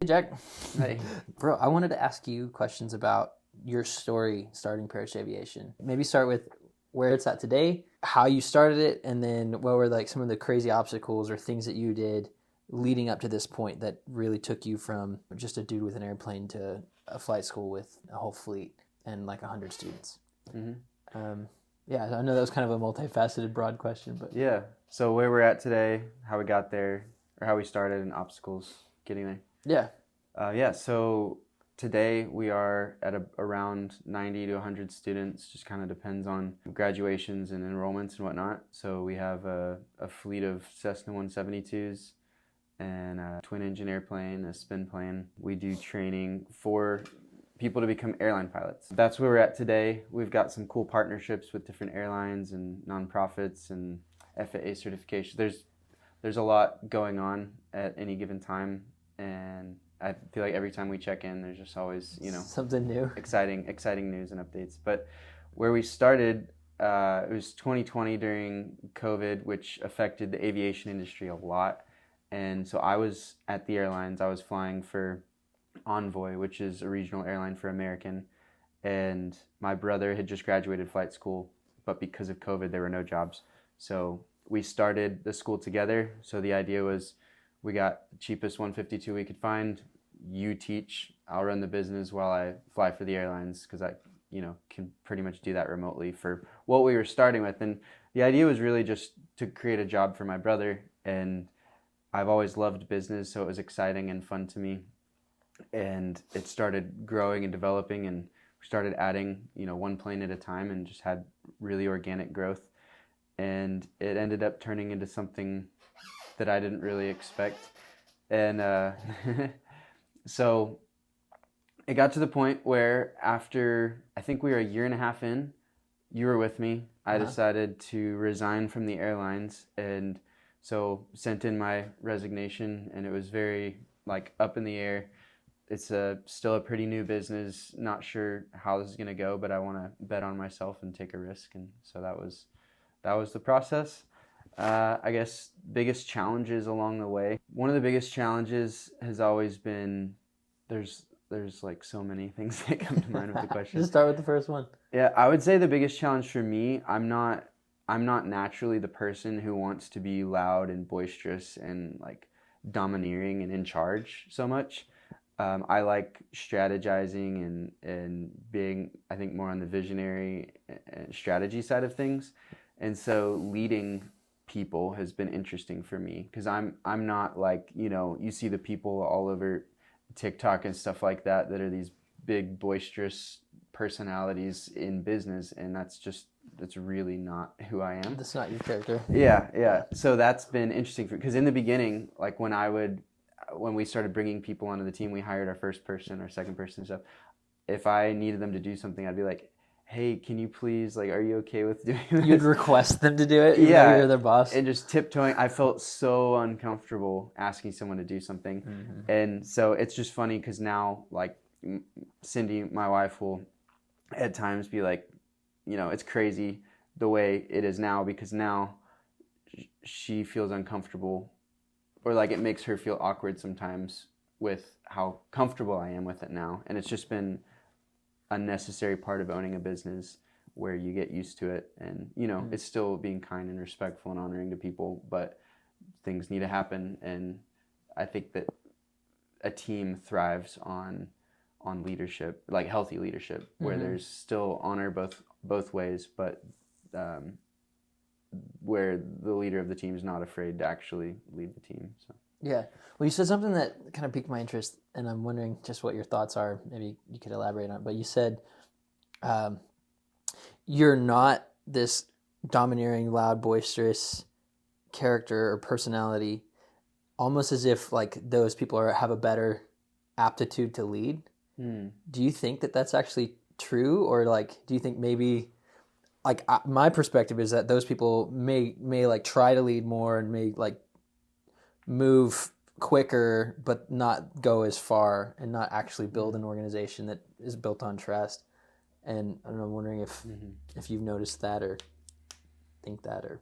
Jack. Hey. Bro, I wanted to ask you questions about your story starting Parrish Aviation. Maybe start with where it's at today, how you started it, and then what were like some of the crazy obstacles or things that you did leading up to this point that really took you from just a dude with an airplane to a flight school with a whole fleet and like 100 students. Mm-hmm. Yeah, I know that was kind of a multifaceted, broad question, but Yeah. So where we're at today, how we got there, or how we started, and obstacles getting there. yeah. So today we are at around 90 to 100 students. Just kind of depends on graduations and enrollments and whatnot. So we have a fleet of Cessna 172s and a twin engine airplane, a spin plane. We do training for people to become airline pilots. That's where we're at today. We've got some cool partnerships with different airlines and nonprofits and FAA certification. There's a lot going on at any given time, and I feel like every time we check in, there's just always, something new, exciting news and updates. But where we started, it was 2020 during COVID, which affected the aviation industry a lot. And so I was at the airlines. I was flying for Envoy, which is a regional airline for American, and my brother had just graduated flight school, but because of COVID, there were no jobs. So we started the school together. So the idea was we got the cheapest 152 we could find. You teach, I'll run the business while I fly for the airlines, because I, can pretty much do that remotely for what we were starting with. And the idea was really just to create a job for my brother, and I've always loved business, so it was exciting and fun to me. And it started growing and developing, and we started adding, one plane at a time, and just had really organic growth. And it ended up turning into something that I didn't really expect. And so it got to the point where after, I think we were a year and a half in, you were with me, I decided to resign from the airlines, and so sent in my resignation, and it was very up in the air. It's still a pretty new business, not sure how this is going to go, but I want to bet on myself and take a risk. And so that was the process. I guess biggest challenges along the way. One of the biggest challenges has always been, there's so many things that come to mind with the question. Just start with the first one. Yeah, I would say the biggest challenge for me, I'm not naturally the person who wants to be loud and boisterous and domineering and in charge so much. I like strategizing and being, I think, more on the visionary and strategy side of things. And so leading people has been interesting for me, because I'm not you see the people all over TikTok and stuff like that are these big boisterous personalities in business, and that's really not who I am. That's not your character. Yeah. So that's been interesting because in the beginning, when we started bringing people onto the team, we hired our first person, our second person and stuff. If I needed them to do something, I'd be like, hey, can you please, are you okay with doing this? You'd request them to do it, even though you're their boss. And just tiptoeing. I felt so uncomfortable asking someone to do something. Mm-hmm. And so it's just funny because now, Cindy, my wife, will at times be like, it's crazy the way it is now, because now she feels uncomfortable, or it makes her feel awkward sometimes with how comfortable I am with it now. And it's just been a necessary part of owning a business where you get used to it. And, it's still being kind and respectful and honoring to people, but things need to happen. And I think that a team thrives on leadership, healthy leadership, where there's still honor both ways, but where the leader of the team is not afraid to actually lead the team. So. Yeah. Well, you said something that kind of piqued my interest, and I'm wondering just what your thoughts are. Maybe you could elaborate on it. But you said you're not this domineering, loud, boisterous character or personality, almost as if those people have a better aptitude to lead. Do you think that that's actually true, or do you think maybe my perspective is that those people may try to lead more and may move quicker, but not go as far and not actually build an organization that is built on trust? And I don't know, I'm wondering if you've noticed that or think that, or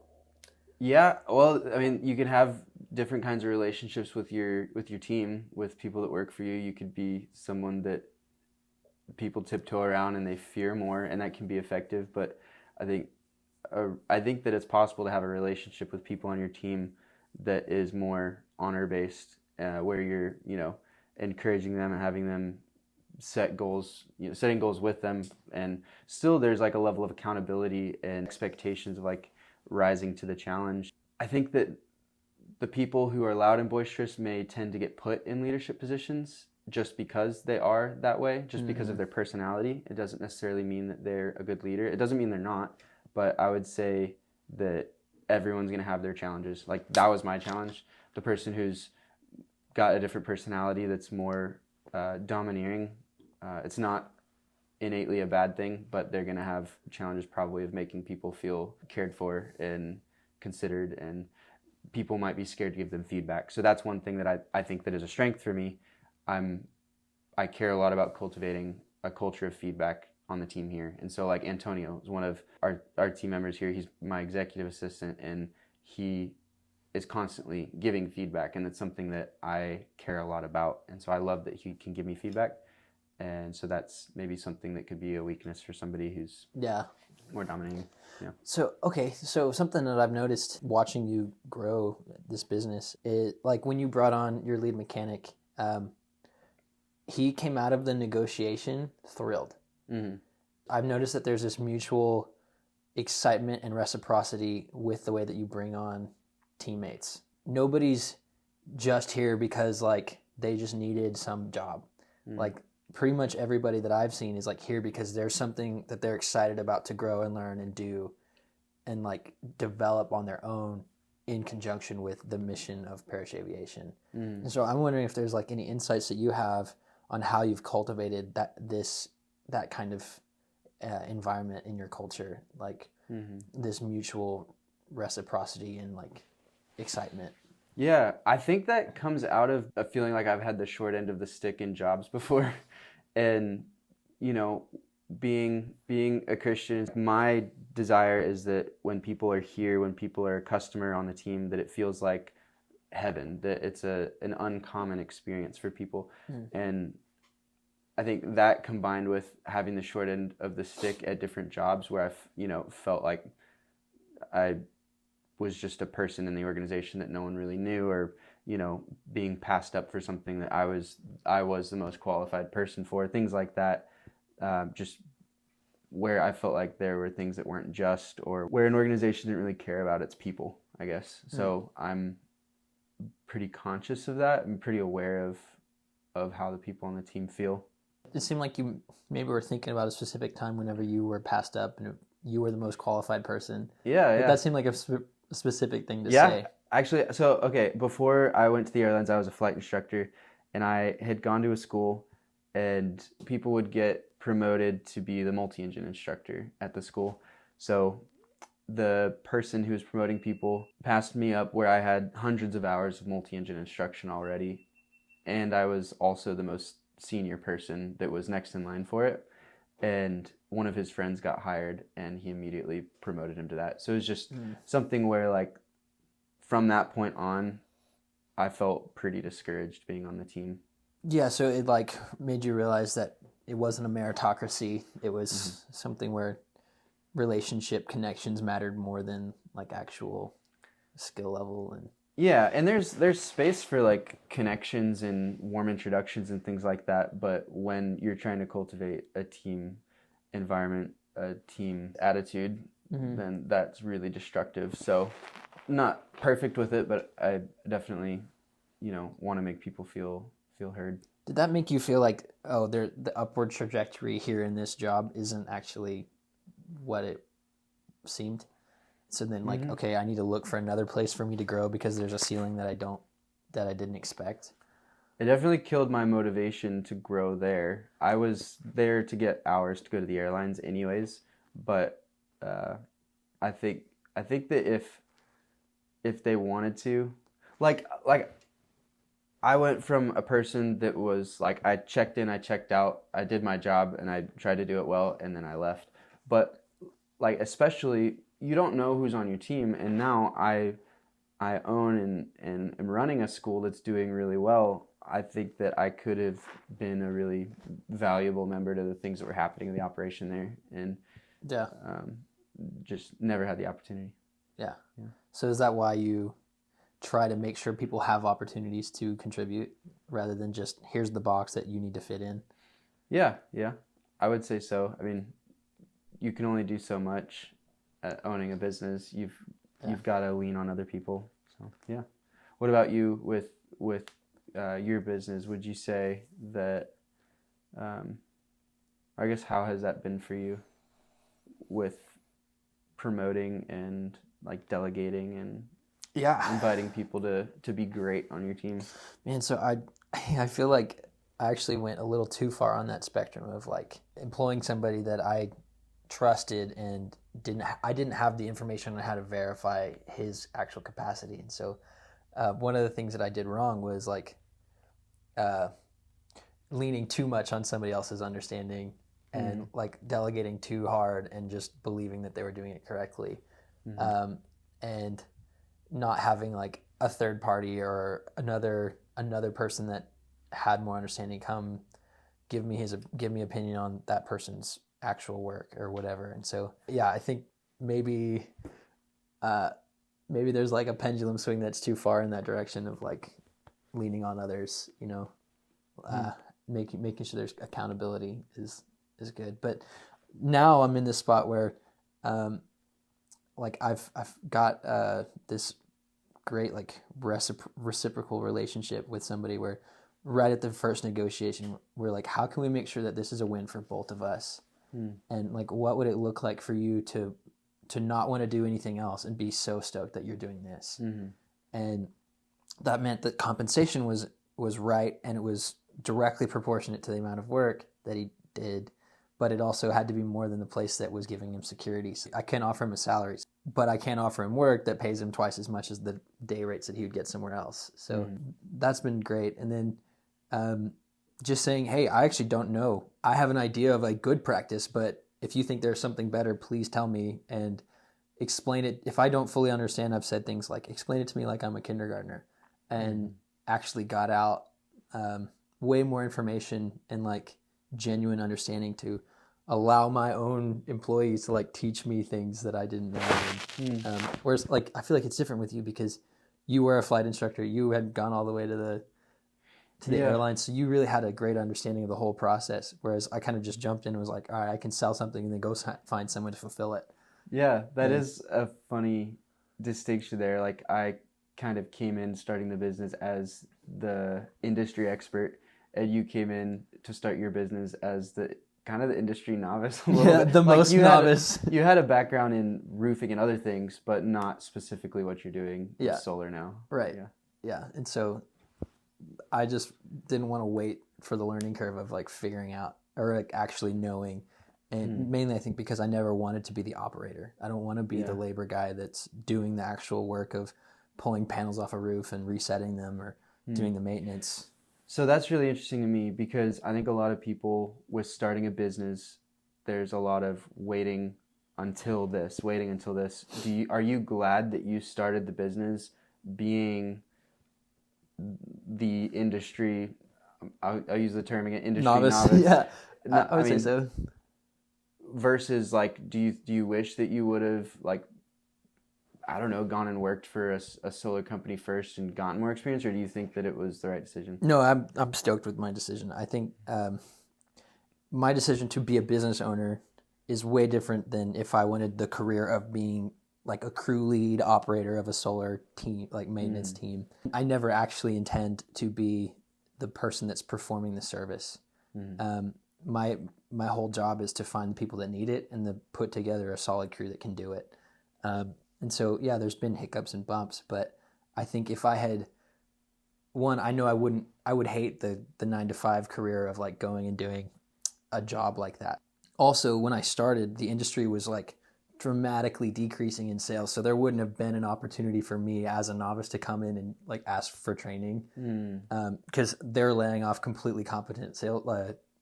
Yeah, well, I mean, you can have different kinds of relationships with your team, with people that work for you. You could be someone that people tiptoe around and they fear more, and that can be effective. But I think I think that it's possible to have a relationship with people on your team that is more honor based, where you're encouraging them and having them set goals, setting goals with them, and still there's like a level of accountability and expectations of like rising to the challenge. I think that the people who are loud and boisterous may tend to get put in leadership positions just because they are that way, just because of their personality. It doesn't necessarily mean that they're a good leader. It doesn't mean they're not, but I would say that everyone's going to have their challenges. Like that was my challenge. The person who's got a different personality that's more domineering, it's not innately a bad thing, but they're going to have challenges probably of making people feel cared for and considered, and people might be scared to give them feedback. So that's one thing that I think that is a strength for me. I care a lot about cultivating a culture of feedback on the team here. And so like Antonio is one of our team members here. He's my executive assistant, and he is constantly giving feedback, and it's something that I care a lot about. And so I love that he can give me feedback. And so that's maybe something that could be a weakness for somebody who's more dominating. Yeah. So, okay, so something that I've noticed watching you grow this business is like when you brought on your lead mechanic, he came out of the negotiation thrilled. Mm-hmm. I've noticed that there's this mutual excitement and reciprocity with the way that you bring on teammates. Nobody's just here because like they just needed some job. Mm-hmm. Like pretty much everybody that I've seen is like here because there's something that they're excited about to grow and learn and do and like develop on their own in conjunction with the mission of Parrish Aviation. Mm. And so I'm wondering if there's like any insights that you have on how you've cultivated that kind of environment in your culture, like this mutual reciprocity and like excitement. Yeah, I think that comes out of a feeling like I've had the short end of the stick in jobs before. And, being a Christian, my desire is that when people are here, when people are a customer on the team, that it feels like heaven, that it's an uncommon experience for people. And I think that combined with having the short end of the stick at different jobs where I've, felt like I was just a person in the organization that no one really knew, or being passed up for something that I was the most qualified person for, things like that, just where I felt like there were things that weren't just, or where an organization didn't really care about its people, I guess. So I'm pretty conscious of that. I'm pretty aware of how the people on the team feel. It seemed like you maybe were thinking about a specific time whenever you were passed up and you were the most qualified person. Yeah. That seemed like a specific thing to say. Actually, so, okay, before I went to the airlines, I was a flight instructor, and I had gone to a school, and people would get promoted to be the multi-engine instructor at the school. So the person who was promoting people passed me up where I had hundreds of hours of multi-engine instruction already, and I was also the most senior person that was next in line for it. And one of his friends got hired, and he immediately promoted him to that. So it was just something where, like, from that point on, I felt pretty discouraged being on the team. Yeah, so it like made you realize that it wasn't a meritocracy. It was something where relationship connections mattered more than like actual skill level. And yeah, and there's space for like connections and warm introductions and things like that, but when you're trying to cultivate a team environment, a team attitude, then that's really destructive. So not perfect with it, but I definitely, want to make people feel heard. Did that make you feel like, the upward trajectory here in this job isn't actually what it seemed? So then like, okay, I need to look for another place for me to grow because there's a ceiling that I didn't expect. It definitely killed my motivation to grow there. I was there to get hours to go to the airlines anyways, but I think that if they wanted to, like I went from a person that was like, I checked in, I checked out, I did my job, and I tried to do it well, and then I left. But like, especially you don't know who's on your team. And now I own and am running a school that's doing really well. I think that I could have been a really valuable member to the things that were happening in the operation there, and Yeah. just never had the opportunity. Yeah. Yeah. So is that why you try to make sure people have opportunities to contribute rather than just here's the box that you need to fit in? Yeah, I would say so. I mean, you can only do so much at owning a business. You've got to lean on other people. So yeah. What about you with your business? Would you say that? I guess how has that been for you with promoting and like delegating and inviting people to be great on your team? Man, so I feel like I actually went a little too far on that spectrum of like employing somebody that I trusted and I didn't have the information on how to verify his actual capacity. And so one of the things that I did wrong was like leaning too much on somebody else's understanding and like delegating too hard and just believing that they were doing it correctly. And not having like a third party or another person that had more understanding come give me opinion on that person's actual work or whatever. And so yeah, I think maybe there's like a pendulum swing that's too far in that direction of like leaning on others, making sure there's accountability is good. But now I'm in this spot where like I've got this great like reciprocal relationship with somebody where right at the first negotiation we're like, how can we make sure that this is a win for both of us? And like, what would it look like for you to not want to do anything else and be so stoked that you're doing this? And that meant that compensation was right, and it was directly proportionate to the amount of work that he did, but it also had to be more than the place that was giving him security. So I can't offer him a salary, but I can't offer him work that pays him twice as much as the day rates that he would get somewhere else. So that's been great. And then just saying, hey, I actually don't know. I have an idea of a good practice, but if you think there's something better, please tell me and explain it. If I don't fully understand, I've said things like, explain it to me like I'm a kindergartner, and actually got out way more information and like genuine understanding to allow my own employees to like teach me things that I didn't know. And, whereas like, I feel like it's different with you because you were a flight instructor. You had gone all the way to the airline, so you really had a great understanding of the whole process, whereas I kind of just jumped in and was like, all right, I can sell something and then go find someone to fulfill it. Yeah, that is a funny distinction there. Like, I kind of came in starting the business as the industry expert, and you came in to start your business as the kind of the industry novice a little bit. The like most novice. You had a background in roofing and other things, but not specifically what you're doing with solar now. Right. Yeah. And so I just didn't want to wait for the learning curve of like figuring out or like actually knowing. And mainly I think because I never wanted to be the operator. I don't want to be the labor guy that's doing the actual work of pulling panels off a roof and resetting them or doing the maintenance. So that's really interesting to me because I think a lot of people with starting a business, there's a lot of waiting until this. Are you glad that you started the business being the industry, I'll use the term again, industry novice? Yeah, I would say so. Versus like, do you wish that you would have like, I don't know, gone and worked for a solar company first and gotten more experience, or do you think that it was the right decision? No, I'm stoked with my decision. I think my decision to be a business owner is way different than if I wanted the career of being like a crew lead operator of a solar team, like maintenance team. I never actually intend to be the person that's performing the service. My whole job is to find the people that need it and to put together a solid crew that can do it. And so, yeah, there's been hiccups and bumps, but I think if I had I know I would hate the 9-to-5 career of like going and doing a job like that. Also, when I started, the industry was like dramatically decreasing in sales, so there wouldn't have been an opportunity for me as a novice to come in and like ask for training because they're laying off completely competent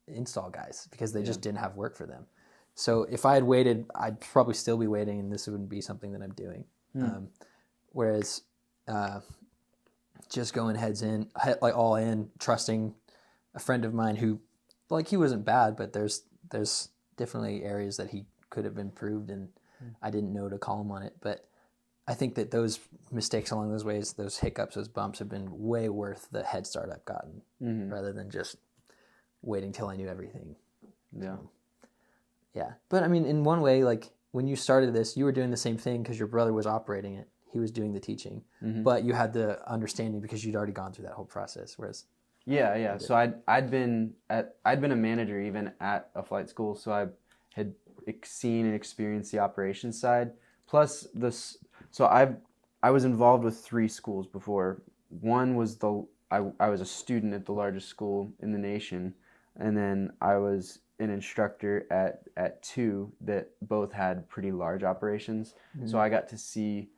install guys because they just didn't have work for them. So if I had waited, I'd probably still be waiting, and this wouldn't be something that I'm doing. Whereas just going heads in, like all in, trusting a friend of mine who, like, he wasn't bad, but there's definitely areas that he could have improved, and I didn't know to call him on it. But I think that those mistakes along those ways, those hiccups, those bumps have been way worth the head start I've gotten, rather than just waiting till I knew everything. Yeah. Yeah. But I mean, in one way, like when you started this, you were doing the same thing because your brother was operating it. He was doing the teaching, but you had the understanding because you'd already gone through that whole process. Whereas, yeah. So I'd been a manager even at a flight school, so I had seen and experienced the operations side. Plus so I was involved with 3 schools before. One was I was a student at the largest school in the nation, and then I was an instructor at 2 that both had pretty large operations. So I got to see,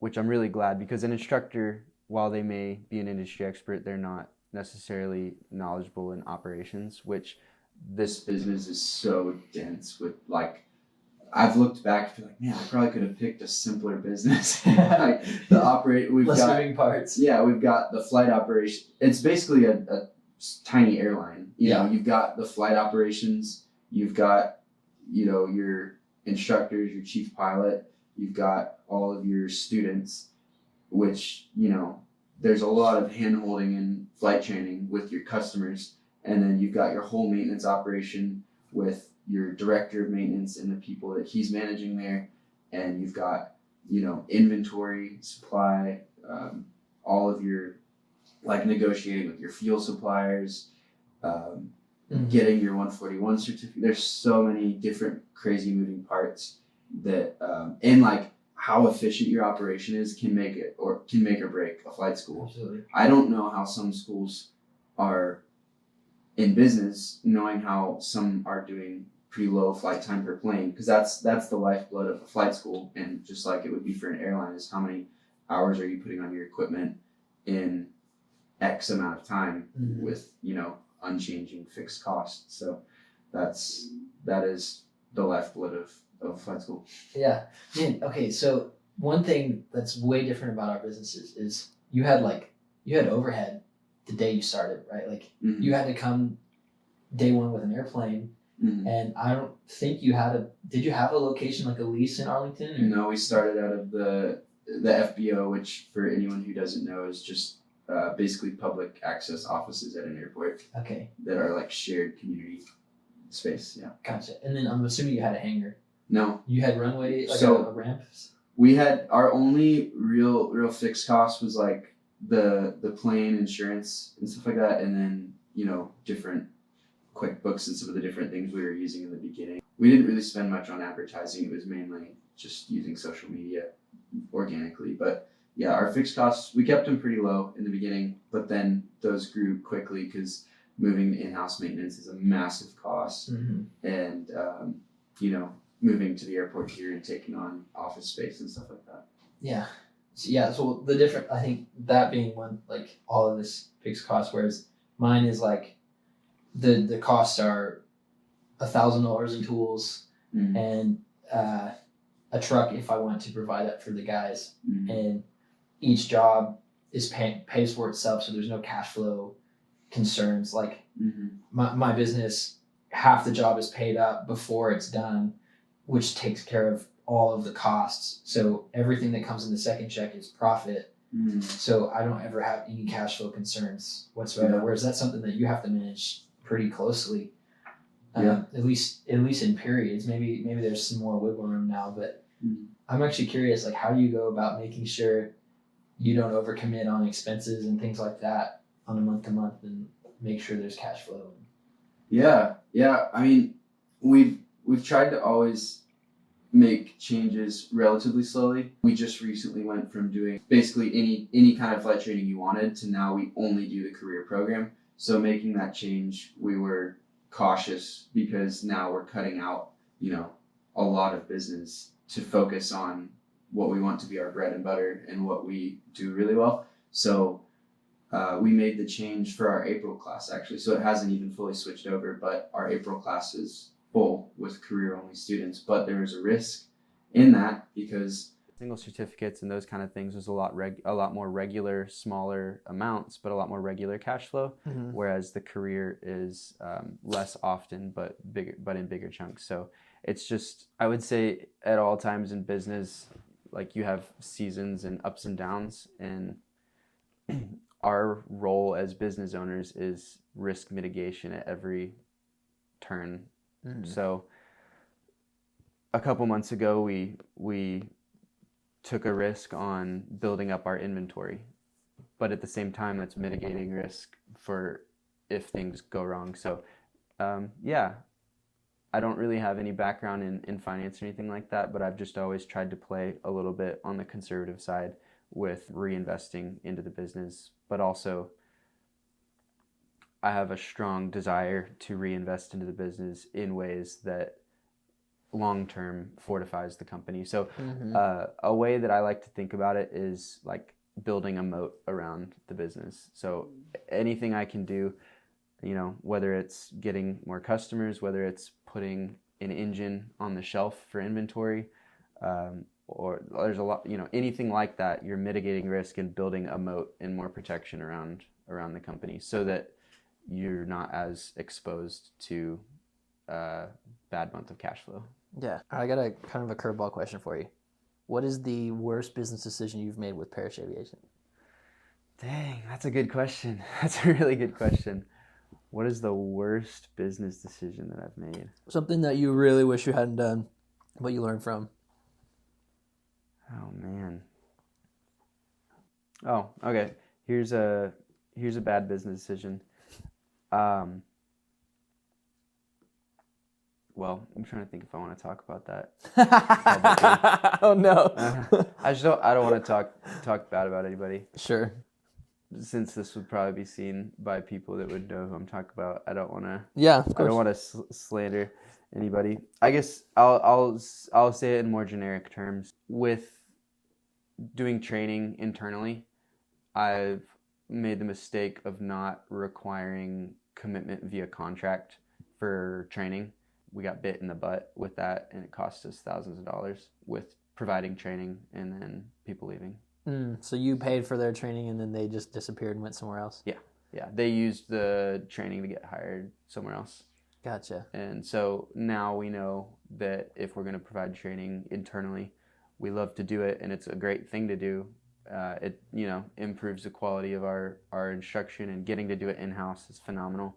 which I'm really glad, because an instructor, while they may be an industry expert, they're not necessarily knowledgeable in operations, which this business is so dense with, like, I've looked back and feel like, man, I probably could have picked a simpler business. Like we've less got moving parts. Yeah, we've got the flight operation. It's basically a tiny airline. You know, you've got the flight operations, you've got, your instructors, your chief pilot, you've got all of your students, which, there's a lot of hand holding and flight training with your customers. And then you've got your whole maintenance operation with your director of maintenance and the people that he's managing there. And you've got, inventory, supply, all of your, like, negotiating with your fuel suppliers, getting your 141 certificate. There's so many different crazy moving parts that, and like how efficient your operation is can make or break a flight school. Absolutely. I don't know how some schools are in business, knowing how some are doing pretty low flight time per plane, because that's the lifeblood of a flight school. And just like it would be for an airline, is how many hours are you putting on your equipment in X amount of time with, unchanging fixed costs. So that is the lifeblood of flight school. Yeah. Man, okay, so one thing that's way different about our businesses is you had overhead the day you started, right? Like you had to come day one with an airplane, and I don't think did you have a location, like a lease in Arlington? Or? No, we started out of the FBO, which for anyone who doesn't know is just basically public access offices at an airport. Okay. That are like shared community space. Yeah. Gotcha. And then I'm assuming you had a hangar. No. You had runway, like so a ramp? We had our only real fixed cost was like the plane insurance and stuff like that, and then, different QuickBooks and some of the different things we were using in the beginning. We didn't really spend much on advertising. It was mainly just using social media organically. But yeah, our fixed costs, we kept them pretty low in the beginning, but then those grew quickly because moving to in-house maintenance is a massive cost. And, moving to the airport here and taking on office space and stuff like that. Yeah. So the different, I think that being one, like all of this fixed cost, whereas mine is like the costs are $1,000 in tools and a truck if I want to provide that for the guys. And each job is pays for itself, so there's no cash flow concerns. Like my business, half the job is paid up before it's done, which takes care of all of the costs. So everything that comes in the second check is profit. So I don't ever have any cash flow concerns whatsoever. Yeah. Whereas that's something that you have to manage pretty closely. At least in periods. Maybe there's some more wiggle room now, but I'm actually curious, like, how do you go about making sure you don't overcommit on expenses and things like that on a month to month, and make sure there's cash flow? Yeah. I mean, we've tried to always make changes relatively slowly. We just recently went from doing basically any kind of flight training you wanted to now we only do the career program. So making that change, we were cautious because now we're cutting out, a lot of business to focus on what we want to be our bread and butter and what we do really well. So we made the change for our April class, actually. So it hasn't even fully switched over, but our April class is full with career-only students, but there was a risk in that because single certificates and those kind of things was a lot more regular, smaller amounts, but a lot more regular cash flow. Mm-hmm. Whereas the career is less often, but in bigger chunks. So it's just, I would say, at all times in business, like you have seasons and ups and downs, and our role as business owners is risk mitigation at every turn. Mm-hmm. So a couple months ago, we took a risk on building up our inventory, but at the same time, that's mitigating risk for if things go wrong. So yeah, I don't really have any background in finance or anything like that, but I've just always tried to play a little bit on the conservative side with reinvesting into the business, but also I have a strong desire to reinvest into the business in ways that long-term fortifies the company. So a way that I like to think about it is like building a moat around the business. So anything I can do, whether it's getting more customers, whether it's putting an engine on the shelf for inventory, or there's a lot, anything like that, you're mitigating risk and building a moat and more protection around the company so that you're not as exposed to a bad month of cash flow. Yeah. I got a kind of a curveball question for you. What is the worst business decision you've made with Parrish Aviation? Dang, that's a good question. That's a really good question. What is the worst business decision that I've made? Something that you really wish you hadn't done, but you learned from. Oh man. Oh, okay. Here's a bad business decision. Well, I'm trying to think if I want to talk about that. Oh no. I don't want to talk bad about anybody. Sure. Since this would probably be seen by people that would know who I'm talking about, I don't want to. Yeah, of course. I don't want to slander anybody. I guess I'll say it in more generic terms. With doing training internally, I've made the mistake of not requiring commitment via contract for training. We got bit in the butt with that, and it cost us thousands of dollars with providing training and then people leaving. So you paid for their training and then they just disappeared and went somewhere else? Yeah. They used the training to get hired somewhere else. Gotcha. And so now we know that if we're going to provide training internally, we love to do it, and it's a great thing to do. It improves the quality of our instruction, and getting to do it in-house is phenomenal.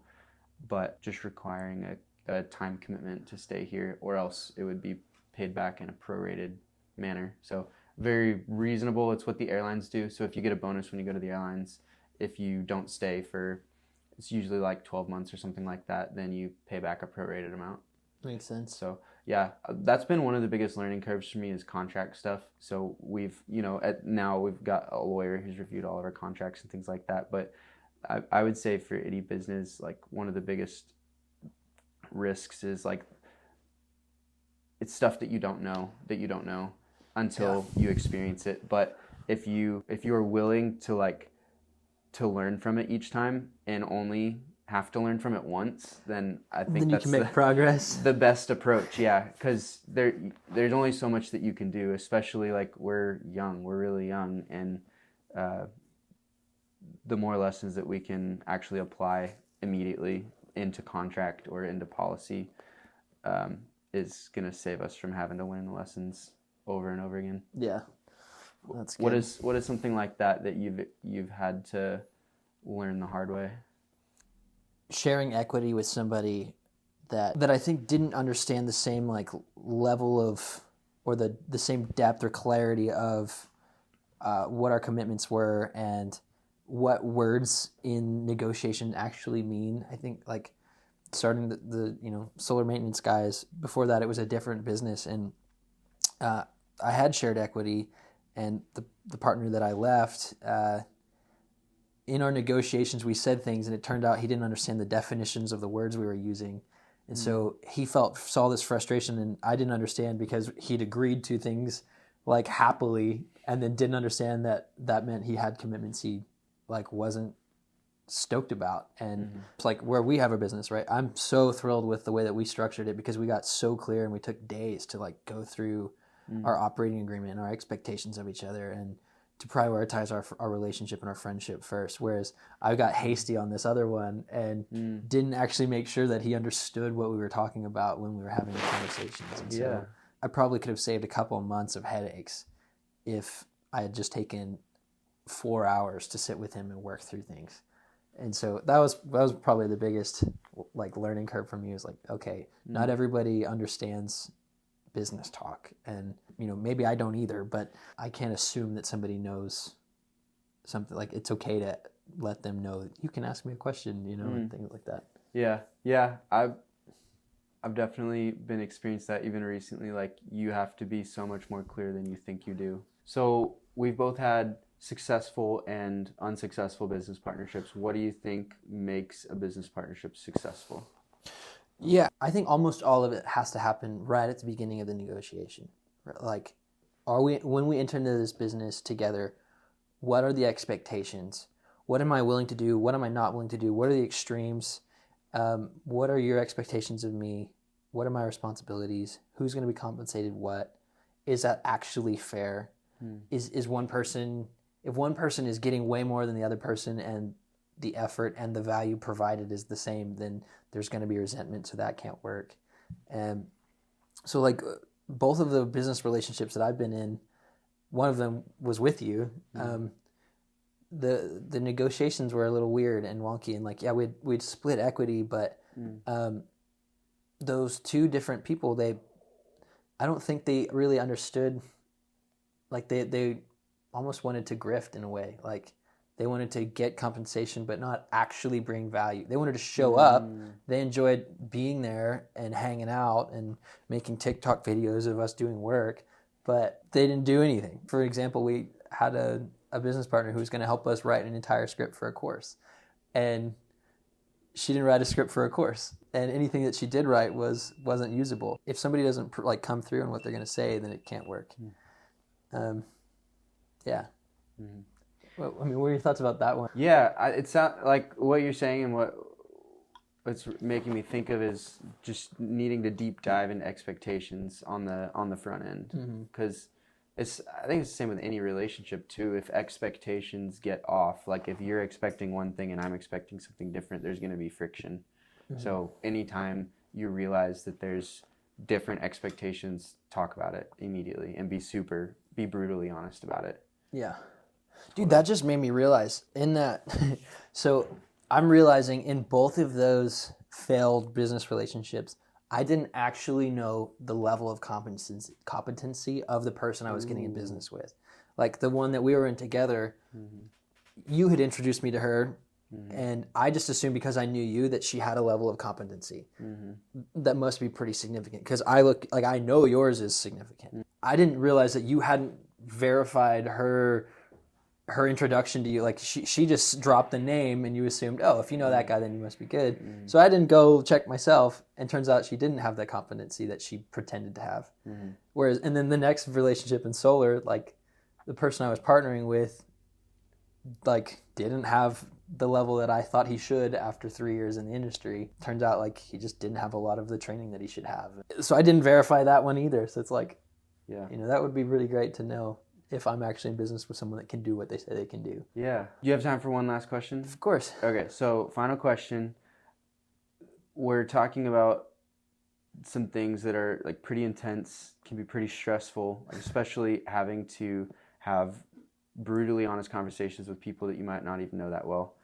But just requiring a time commitment to stay here, or else it would be paid back in a prorated manner. So very reasonable. It's what the airlines do. So if you get a bonus when you go to the airlines, if you don't stay for, it's usually like 12 months or something like that, then you pay back a prorated amount. Makes sense. So yeah, that's been one of the biggest learning curves for me is contract stuff. So we've, now we've got a lawyer who's reviewed all of our contracts and things like that. But I would say for any business, like one of the biggest risks is like, it's stuff that you don't know until you experience it. But if you are willing to learn from it each time and only have to learn from it once, then I think that's you can make progress. The best approach. Yeah, because there's only so much that you can do, especially like we're really young, and the more lessons that we can actually apply immediately into contract or into policy is going to save us from having to learn the lessons over and over again. Yeah, that's good. What is something like that you've had to learn the hard way? Sharing equity with somebody that I think didn't understand the same level of, or the same depth or clarity of what our commitments were and what words in negotiation actually mean. I think starting the solar maintenance guys, before that it was a different business, and I had shared equity, and the partner that I left, in our negotiations we said things, and it turned out he didn't understand the definitions of the words we were using, and so he saw this frustration, and I didn't understand because he'd agreed to things happily, and then didn't understand that meant he had commitments he wasn't stoked about. And it's like where we have a business, right? I'm so thrilled with the way that we structured it because we got so clear and we took days to like go through our operating agreement and our expectations of each other and to prioritize our relationship and our friendship first. Whereas I got hasty on this other one and didn't actually make sure that he understood what we were talking about when we were having the conversations. And so I probably could have saved a couple of months of headaches if I had just taken 4 hours to sit with him and work through things. And so that was probably the biggest like learning curve for me, was like, okay, not everybody understands business talk, and maybe I don't either, but I can't assume that somebody knows something. Like, it's okay to let them know you can ask me a question, and things like that. Yeah. I've definitely been experienced that even recently. Like, you have to be so much more clear than you think you do. So we've both had successful and unsuccessful business partnerships. What do you think makes a business partnership successful? Yeah, I think almost all of it has to happen right at the beginning of the negotiation. Like, when we enter into this business together, what are the expectations? What am I willing to do? What am I not willing to do? What are the extremes? What are your expectations of me? What are my responsibilities? Who's going to be compensated what? Is that actually fair? Is one person, if one person is getting way more than the other person and the effort and the value provided is the same, then there's going to be resentment, so that can't work. And so like both of the business relationships that I've been in, one of them was with you. The negotiations were a little weird and wonky, and like, yeah, we'd split equity, but those two different people, I don't think they really understood. Like they almost wanted to grift in a way. Like, they wanted to get compensation but not actually bring value. They wanted to show up. They enjoyed being there and hanging out and making TikTok videos of us doing work, but they didn't do anything. For example, we had a business partner who was going to help us write an entire script for a course, and she didn't write a script for a course, and anything that she did write wasn't usable. If somebody doesn't like come through on what they're going to say, then it can't work. Yeah. Well, I mean, what are your thoughts about that one? Yeah, it sounds like what you're saying, and what's making me think of is just needing to deep dive into expectations on the front end, because I think it's the same with any relationship too. If expectations get off, like if you're expecting one thing and I'm expecting something different, there's going to be friction. So anytime you realize that there's different expectations, talk about it immediately and be brutally honest about it. Yeah. Dude, that just made me realize in that. So I'm realizing in both of those failed business relationships, I didn't actually know the level of competency of the person I was getting in business with. Like the one that we were in together, you had introduced me to her, and I just assumed because I knew you that she had a level of competency that must be pretty significant, because I know yours is significant. I didn't realize that you hadn't verified her introduction to you. Like she just dropped the name and you assumed, oh, if you know that guy, then you must be good. So I didn't go check myself, and turns out she didn't have the competency that she pretended to have. Whereas, and then the next relationship in solar, like the person I was partnering with, like didn't have the level that I thought he should after 3 years in the industry. Turns out like he just didn't have a lot of the training that he should have. So I didn't verify that one either. So it's like, that would be really great to know if I'm actually in business with someone that can do what they say they can do. Yeah. Do you have time for one last question? Of course. Okay, so final question. We're talking about some things that are like pretty intense, can be pretty stressful, especially having to have brutally honest conversations with people that you might not even know that well,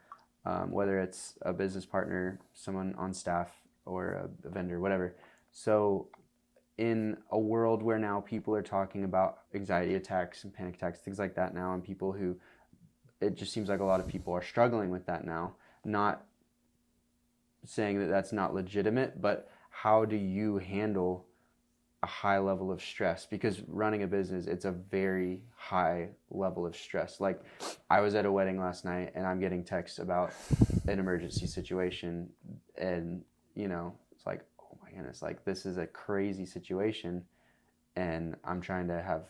whether it's a business partner, someone on staff, or a vendor, whatever. So in a world where now people are talking about anxiety attacks and panic attacks, things like that now, and people who, it just seems like a lot of people are struggling with that now. Not saying that that's not legitimate, but how do you handle a high level of stress? Because running a business, it's a very high level of stress. Like, I was at a wedding last night and I'm getting texts about an emergency situation, and it's like, oh my goodness, like this is a crazy situation and I'm trying to have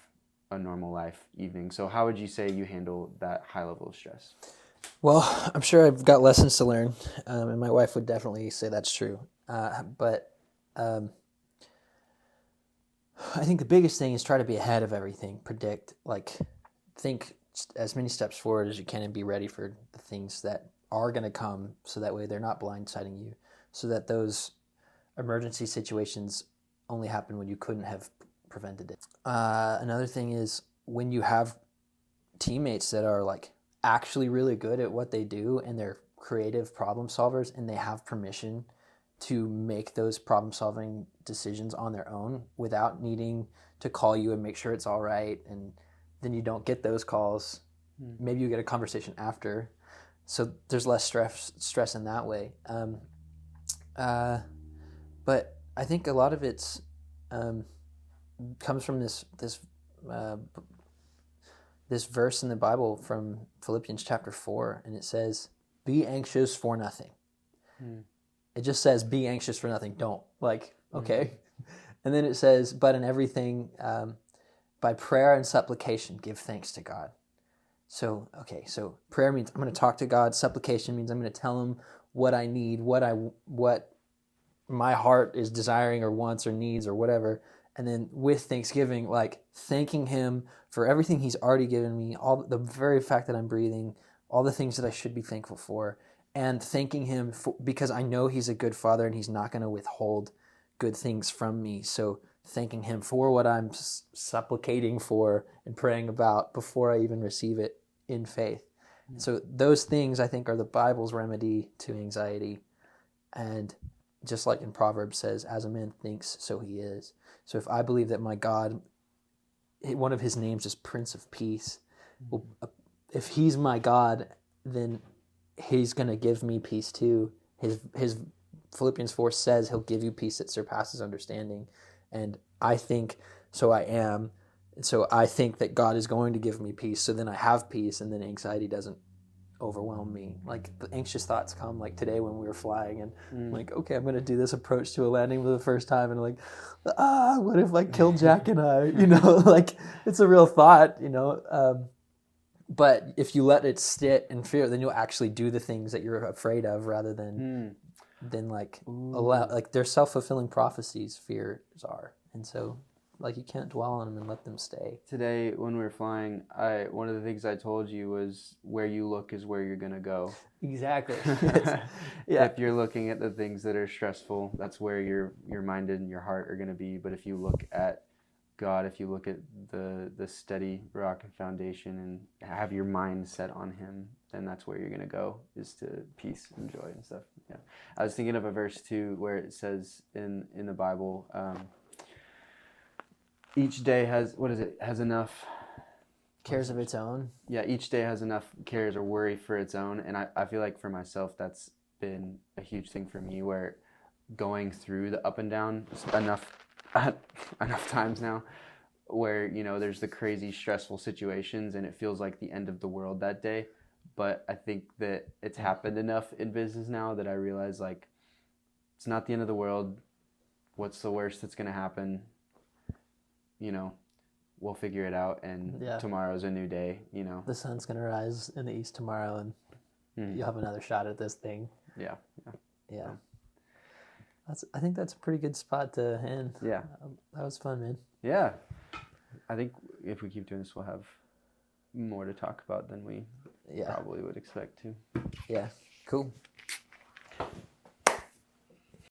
a normal life evening. So how would you say you handle that high level of stress? Well, I'm sure I've got lessons to learn, and my wife would definitely say that's true. But um, I think the biggest thing is try to be ahead of everything, predict, like think as many steps forward as you can and be ready for the things that are going to come so that way they're not blindsiding you, so that those emergency situations only happen when you couldn't have prevented it. Another thing is when you have teammates that are like actually really good at what they do and they're creative problem solvers and they have permission to make those problem solving decisions on their own without needing to call you and make sure it's all right, and then you don't get those calls. Maybe you get a conversation after, so there's less stress in that way. But I think a lot of it's comes from uh, this verse in the Bible from Philippians chapter 4, and it says, "Be anxious for nothing." It just says, "Be anxious for nothing." Don't, like, okay. And then it says, "But in everything, by prayer and supplication, give thanks to God." So, okay, so prayer means I'm going to talk to God. Supplication means I'm going to tell him what I need, what my heart is desiring or wants or needs or whatever. And then with thanksgiving, like thanking him for everything he's already given me, all the very fact that I'm breathing, all the things that I should be thankful for, and thanking him because I know he's a good father and he's not going to withhold good things from me. So thanking him for what I'm supplicating for and praying about before I even receive it in faith. So those things I think are the Bible's remedy to anxiety. And just like in Proverbs says, as a man thinks, so he is. So if I believe that my God, one of his names is Prince of Peace, well, if he's my God, then he's going to give me peace too. His Philippians 4 says he'll give you peace that surpasses understanding. And I think, so I am. And so I think that God is going to give me peace. So then I have peace, and then anxiety doesn't overwhelm me. Like the anxious thoughts come, like today when we were flying, and I'm like, okay, I'm going to do this approach to a landing for the first time. And like, what if I kill Jack and I, like it's a real thought, but if you let it sit in fear, then you'll actually do the things that you're afraid of rather than like allow, like they're self-fulfilling prophecies, fears are. And so like you can't dwell on them and let them stay. Today when we were flying, one of the things I told you was where you look is where you're going to go. Exactly. Yeah. If you're looking at the things that are stressful, that's where your mind and your heart are going to be. But if you look at God, if you look at the steady rock and foundation and have your mind set on him, then that's where you're going to go, is to peace and joy and stuff. Yeah. I was thinking of a verse too where it says in the Bible, each day has enough cares of its own. Yeah, each day has enough cares or worry for its own. And I feel like for myself, that's been a huge thing for me, where going through the up and down enough times now where, there's the crazy stressful situations and it feels like the end of the world that day. But I think that it's happened enough in business now that I realize, like, it's not the end of the world. What's the worst that's going to happen? We'll figure it out, and tomorrow's a new day, The sun's going to rise in the east tomorrow, and you'll have another shot at this thing. Yeah. I think that's a pretty good spot to end. Yeah. That was fun, man. Yeah. I think if we keep doing this, we'll have more to talk about than we probably would expect to. Yeah. Cool.